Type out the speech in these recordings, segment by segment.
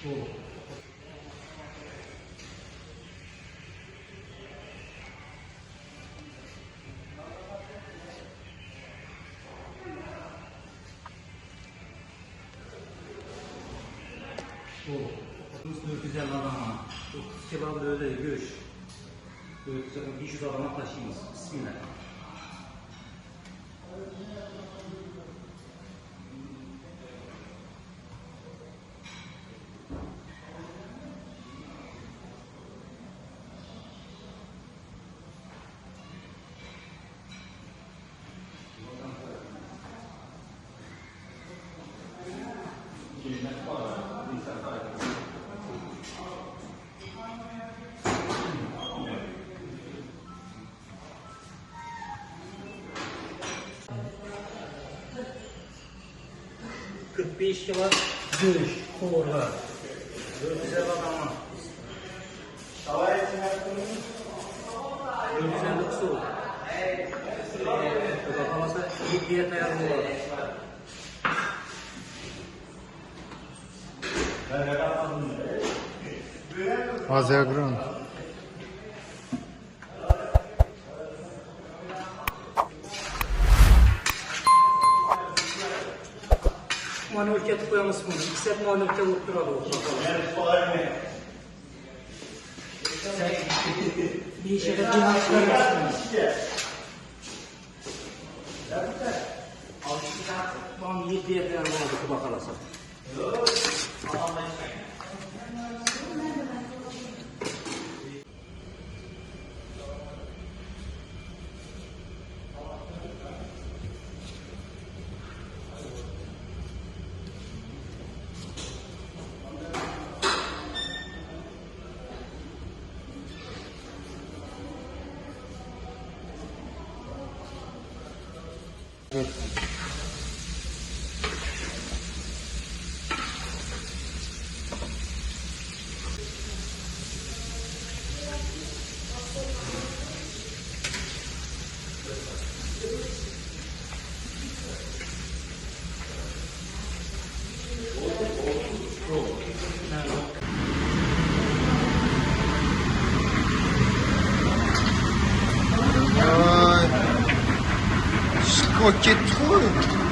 Güzel adama, kebabı öyle göğüş. 500 adama taşıyınız. Bismillah. Beş yıla göğüş, koğurlar. Güzel adamlar. 450 su. Bakamasa 7'ye dayanlı var. Azia Grande. Manevket koyamız bunu. İkisat manevket oturalım. Bir işe de bir açlarız. Bana 7'ye dayanlı oldu bakalasa. Evet. Okey, trop.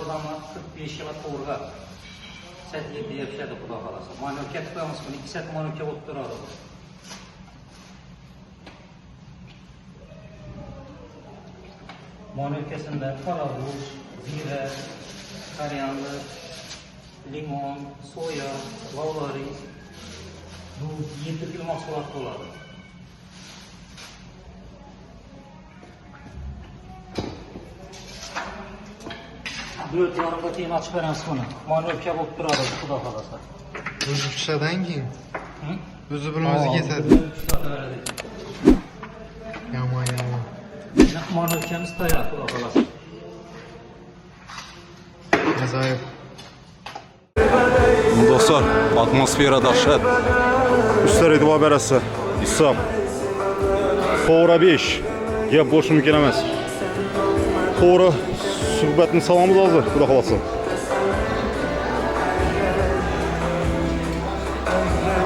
adama 45 yıla koğurga. Set 7 yapışadı Xudo xolasa. Manevket koyamiz buni, 2 set manevket bo'lib turadi. Manevkasında karavuz, zira, koriander, limon, soya, lavlari, bu 7 xil mahsulot bo'ladi. Dört yarımda qiymat chiqaramiz buni. Manevka bo'lib turadi Xudo xolasa. O'zi pishadidan keyin. O'zi bilan o'zi ketadi. Yomon. Manevkamiz tayyor Xudo xolasa. Ajoyib. Dostlar, atmosfera dahshat. Ustalar e'tibor berasiz. Issiq. To'g'ri 5. Gap bo'lishi mumkin emas. To'g'ri suhbatni salomimiz hozir, Xudo xolasa.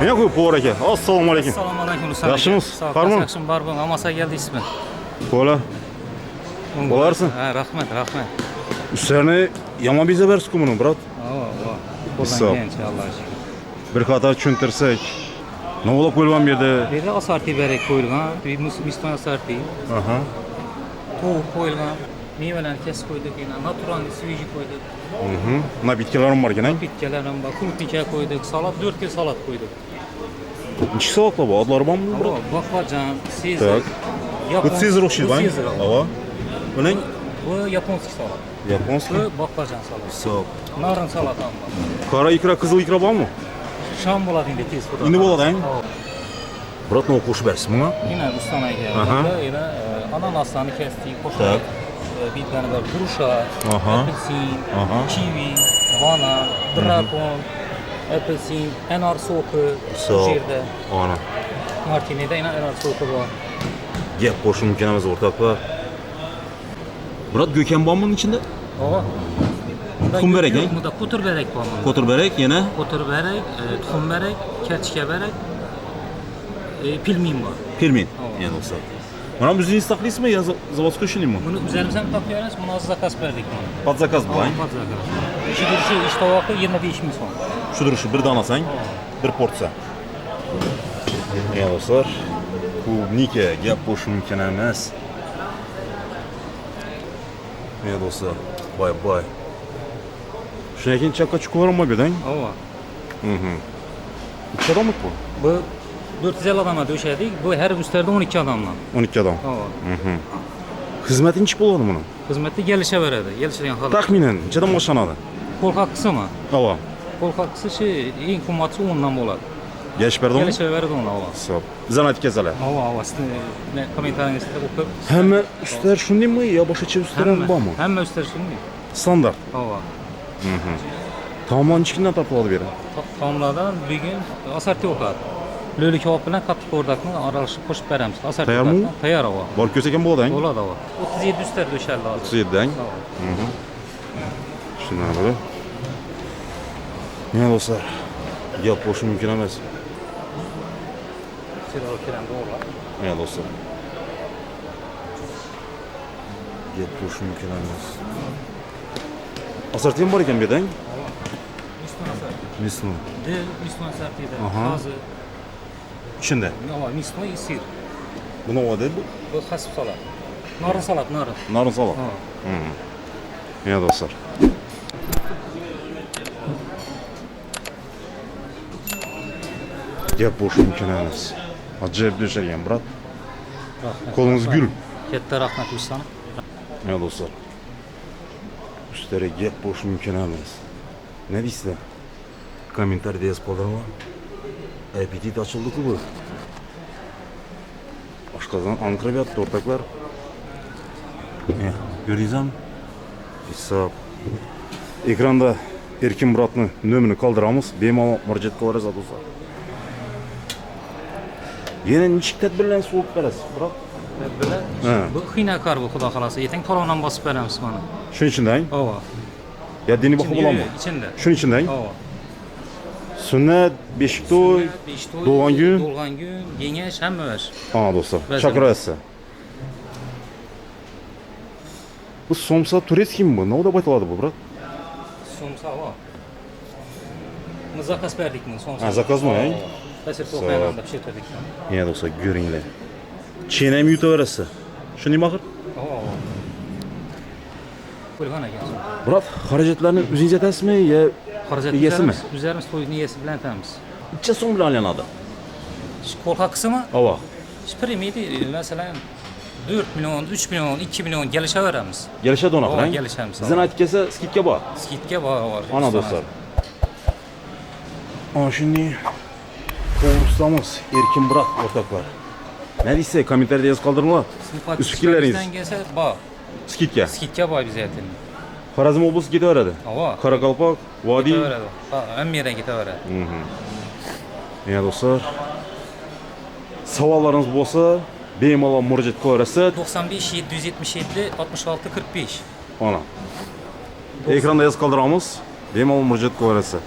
Meni qo'yib bor aka. Assalomu alaykum. Assalomu alaykum. Yaxshimisiz? Farmon. Yaxshim, bor bo'ling. Amasa keldingizmi? Qo'la. Bo'larsın. Ha, rahmat. Üstlerine yaman bize versin bunu brat. Sağ ol. Qo'ldan inshaalloh. Bir qator tushuntirsak. Nima bo'lib qo'yilgan bu yerda? Bu yerda asarti berak qo'yilgan, miston asarti, Aha. tovuq qo'yilgan, mevalarni kesib qo'ydik, yana naturalni sveji qo'ydik, Nabitkilerim var gene. bitkalar ham bor, krupnika qo'ydik, salat 4 kil salat qo'ydik. Nechi salatlar bor? Adlari bormi brat? Baqlajon, Tak. sezar. Bu Caesar o'xshaydi, Bu bang. Caesar. Ava. Buning Bu yaponskiy salat. yaponskiy. Bu baqlajon salat. So'p. Narin salat ham bor. Qora ikra, qizil ikra bormi? Sham bo'ladi endi tez xudo. Endi bo'ladi, ang. Brat, nima qo'shib bersin bunga? Yine ustanaga. Aha. Yana ananaslarni kesdik, Tak. qo'shdik. Bitlarni bor, grusha, Aha. apelsin, Aha. kivi, banan, drakon, apelsin, enar so'qi, bu yerda. Ana. Martineda yana enar so'qi bor. Gap qo'shib mumkin emas o'rtoqlar. Brat, go'kam bormi bunun içinde? Tuxum berak, hein? Bunda qo'tir berak bor. Qo'tir berak, yana Qo'tir berak, tuxum berak, kartoshka berak, pilmin bor. pelmen. Ava. Yani olsa. Mana bizni istahlaysizmi yo zavodga ishlaymi? Buni o'zimizdan toplaymiz, buni hozir zakaz berdik. Pod zakaz bu, hein? Pod zakaz. Ichi turishi, ish tovoqi 25 ming so'm. Shu duruşu bir dana sang, bir porsiya. Ya dostlar, klubnike gap qo'shish mumkin emas. Ya dostlar, bay. Shundan keyin chapga chiqib ko'raman bedang. Ava. Ikki odamlik bu. Bu 450 odamga döşedik. Bu her üstlerde 12 adamla. 12 odam. Ava. Xizmati nechi bo'ladi buni? Xizmatda gelişeveradi. Gelişadigan holat. Taxminan nechadan boshlanadi? Qo'l haqqisimi? Ava. Qo'l haqqisi shu eng qimmatisi 10 dan bo'ladi. Gelish berdimi? Gelişeveradi uni ava. Hisob. Bizdan aytkazalar. Ava, sizni kommentariyangizda o'qib. Hamma ustlar shundaymi yo boshqacha ustlar ham bormi? Hamma ustalar shunday. Standart. Ava. Taomlar nechidan tortiladi bu yerda? Taomlardan bugun asarti o'qadi. Lo'li kabob bilan qattiq o'rdakni aralashtirib qo'shib beramiz. Asarti. Tayyormi? Tayyor ava. Borib ko'rsak ham bo'ladi, Bo'ladi ava. 37 ustalar döşeldi hozir. 37 dang. Shundan beri. Ne dostlar? Gap qo'shish mumkin emas. Siror kiram doğru. Ne dostlar? Gap qo'shish mumkin emas. Asarti ham bor ekan bu yerda. Miston asarti. Misno. Dil, miston asartida. Aha. Hozir İçinde. Ava, miston и sir. Bu ne oldu? Bu hasip salat. Narin salat, narin. Narın salat. Ha. Ne dostlar? Gap qo'shish mumkin emas. Ajoyib döşelgan, brat. Rahmat. Qo'lingiz gul. Katta rahmat ustana. Ne dostlar? Üstlere gap qo'shish mumkin emas. Ne deysizlar? Kommentariyada yozib qoldiringlar. Appetit açıldı-ku bu. Aşkazan anqirib yotdi o'rtoqlar. Ko'rdingizmi? Hisob. Ekranda Erkin Murat'ni nömrini qoldiramiz. Bemalol murojaat qilaverasiz do'stlar. Yana nechik tadbirlarni so'rab berasiz, biroq? Ha. Bu xiynakar bu xudo xolasa. Ertaga talondan bosib beramiz mana. Shuning ichindang? Ava. Yaddini baho bo'ladimi? İçinde. Shuning ichindang? Ava. Sunnat, beshikto'y, Beshto'y, Doğan gün. Doğan gün, yengeç hamma var. Ha do'stlar, Bazen. chaqirasiz. Bu somsa turetskiymi bu? Nima deb aytiladi bu, brat? Somsa ava. Biz zakaz verdik mi? Somsa. Ha, zakaz mı, he? Tasir to'qayanda pishirdik. Ya do'stlar, ko'ringlar. Cheni ham yutaverasiz. Shunday axir? Ava. Qo'ygan ekan. Brat, xarajatlarni o'zingiz aytasizmi yo Xarajat egasimi? Üzerimiz to'y niyasi bilan aytamiz. Necha so'm bilan aylanadi? Qo'l haqqisimi? Ava. Primiydi masalan 4 milyon, 3 milyon, 2 milyon gelişeveramiz. Kelishadi unaqa, Ava, ha? kelishamiz. Bizdan aytib kelsa, skidka bor. Skidga bor. Ana do'stlar. Ana shunday to'g'risamiz Erkin Murat o'rtoqlar. Ne deysiz? Kommentariyada yozib qoldiringlar. O'z fikrlaringiz. Kelsa bor. Skidka. Skidga bor bizatin. Xorazm oblasti ketaveradi. Ava. Qoraqalpoq, Vodiy. Ketaveradi. Ha, hamma yerdan ketaveradi. Ya do'stlar, savollarınız bo'lsa, bemalol murojaat qilaverasiz. 95 777 66 45. Ana. Ekranda yozib qoldiramiz. Bemalol murojaat qilaverasiz.